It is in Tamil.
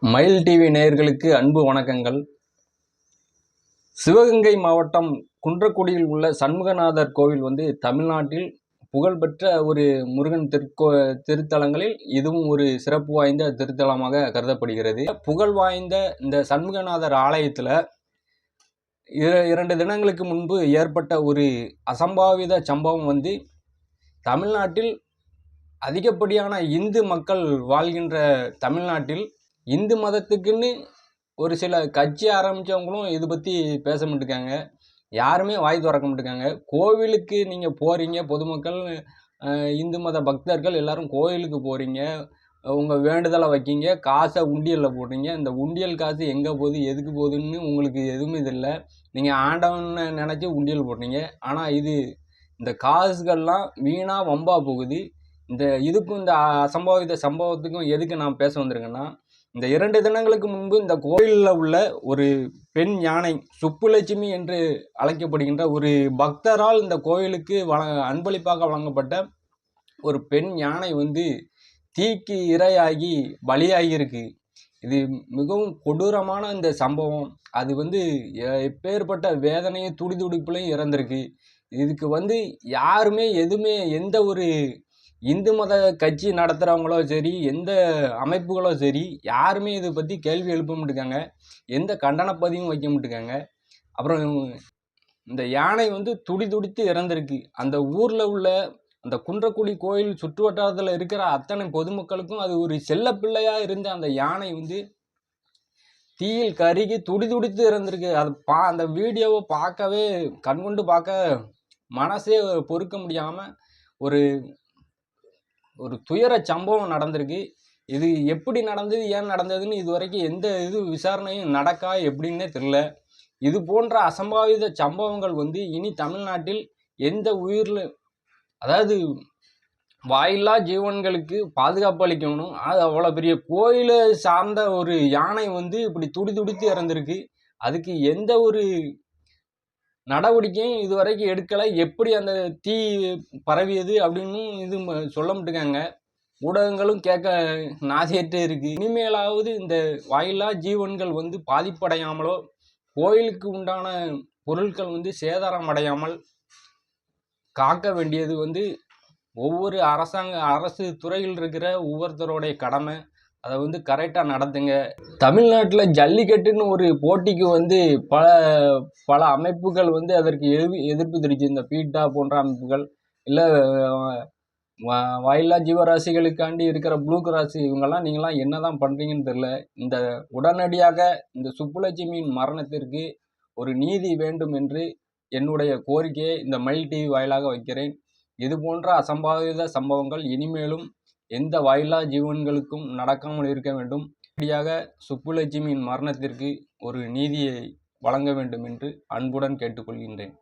மயில் டிவி நேயர்களுக்கு அன்பு வணக்கங்கள். சிவகங்கை மாவட்டம் குன்றக்குடியில் உள்ள சண்முகநாதர் கோவில் தமிழ்நாட்டில் புகழ்பெற்ற ஒரு முருகன் திருத்தலங்களில் இதுவும் ஒரு சிறப்பு வாய்ந்த திருத்தலமாக கருதப்படுகிறது. புகழ் வாய்ந்த இந்த சண்முகநாதர் ஆலயத்தில் 2 தினங்களுக்கு முன்பு ஏற்பட்ட ஒரு அசம்பாவித சம்பவம் தமிழ்நாட்டில் அதிகப்படியான இந்து மக்கள் வாழ்கின்ற தமிழ்நாட்டில் இந்து மதத்துக்குன்னு ஒரு சில கட்சி ஆரம்பித்தவங்களும் இது பற்றி பேச மாட்டேங்காங்க. யாருமே வாய் திறக்க மாட்டேங்காங்க. கோவிலுக்கு நீங்கள் போகிறீங்க, பொதுமக்கள் இந்து மத பக்தர்கள் எல்லாரும் கோவிலுக்கு போகிறீங்க, உங்கள் வேண்டுதலை வைக்கிங்க, காசை உண்டியலில் போடுறீங்க. இந்த உண்டியல் காசு எங்கே போகுது, எதுக்கு போகுதுன்னு உங்களுக்கு எதுவுமே இல்லை. நீங்கள் ஆண்டவனை நினச்சி உண்டியல் போடுறீங்க. ஆனால் இந்த காசுகள்லாம் வீணாக வம்பாக போகுது. இதுக்கும் இந்த அசம்பாவித சம்பவத்துக்கும் எதுக்கு நான் பேச வந்திருக்கேன்னா, இந்த 2 தினங்களுக்கு முன்பு இந்த கோயிலில் உள்ள ஒரு பெண் யானை, சுப்புலட்சுமி என்று அழைக்கப்படுகின்ற ஒரு பக்தரால் இந்த கோயிலுக்கு அன்பளிப்பாக வழங்கப்பட்ட ஒரு பெண் யானை தீக்கு இரையாகி பலியாகியிருக்கு. இது மிகவும் கொடூரமான இந்த சம்பவம். அது எப்பேற்பட்ட வேதனையும் துடிதுடிப்புலையும் இறந்திருக்கு. இதுக்கு யாருமே எதுவுமே எந்த ஒரு இந்து மத கட்சி நடத்துகிறவங்களோ சரி, எந்த அமைப்புகளோ சரி, யாருமே இதை பற்றி கேள்வி எழுப்ப மாட்டேங்காங்க. எந்த கண்டன பதிவும் வைக்க மாட்டேங்காங்க. அப்புறம் இந்த யானை துடிதுடித்து இறந்திருக்கு. அந்த ஊரில் உள்ள அந்த குன்றக்குடி கோயில் சுற்று வட்டாரத்தில் இருக்கிற அத்தனை பொதுமக்களுக்கும் அது ஒரு செல்ல பிள்ளையாக இருந்த அந்த யானை தீயில் கருகி துடிதுடித்து இறந்திருக்கு. அந்த வீடியோவை பார்க்கவே கண்கொண்டு பார்க்க மனசே பொறுக்க முடியாமல் ஒரு துயர சம்பவம் நடந்திருக்கு. இது எப்படி நடந்தது, ஏன் நடந்ததுன்னு இது வரைக்கும் எந்த விசாரணையும் நடக்கா எப்படின்னே தெரியல. இது போன்ற அசம்பாவித சம்பவங்கள் இனி தமிழ்நாட்டில் எந்த உயிரில், அதாவது வாயில்லா ஜீவன்களுக்கு பாதுகாப்பு அளிக்கணும். அது அவ்வளோ பெரிய கோயிலை சார்ந்த ஒரு யானை இப்படி துடிதுடித்து இறந்திருக்கு. அதுக்கு எந்த ஒரு நடவடிக்கையும் இதுவரைக்கும் எடுக்கலை. எப்படி அந்த தீ பரவியது அப்படின்னு சொல்ல மாட்டேங்காங்க. ஊடகங்களும் கேட்க நாதியற்றே இருக்கு. இனிமேலாவது இந்த வாயில்லா ஜீவன்கள் பாதிப்படையாமலோ, கோயிலுக்கு உண்டான பொருட்கள் சேதாரம் அடையாமல் காக்க வேண்டியது ஒவ்வொரு அரசு துறையில் இருக்கிற ஒவ்வொருத்தருடைய கடமை. அதை கரெக்டாக நடத்துங்க. தமிழ்நாட்டில் ஜல்லிக்கட்டுன்னு ஒரு போட்டிக்கு பல அமைப்புகள் அதற்கு எதிர்ப்பு தெரிவிச்சு, இந்த பீட்டா போன்ற அமைப்புகள், இல்லை வாயில்லா ஜீவராசிகளுக்காண்டி இருக்கிற ப்ளூ கிராஸ், இவங்கெல்லாம் நீங்களாம் என்ன தான் பண்ணுறீங்கன்னு தெரியல. உடனடியாக இந்த சுப்புலட்சுமியின் மரணத்திற்கு ஒரு நீதி வேண்டும் என்று என்னுடைய கோரிக்கையை இந்த மயில் டிவி வாயிலாக வைக்கிறேன். இது போன்ற அசம்பாவித சம்பவங்கள் இனிமேலும் எந்த வாயில்லா ஜீவன்களுக்கும் நடக்காமல் இருக்க வேண்டும். இப்படியாக சுப்புலட்சுமியின் மரணத்திற்கு ஒரு நீதியை வழங்க வேண்டும் என்று அன்புடன் கேட்டுக்கொள்கின்றேன்.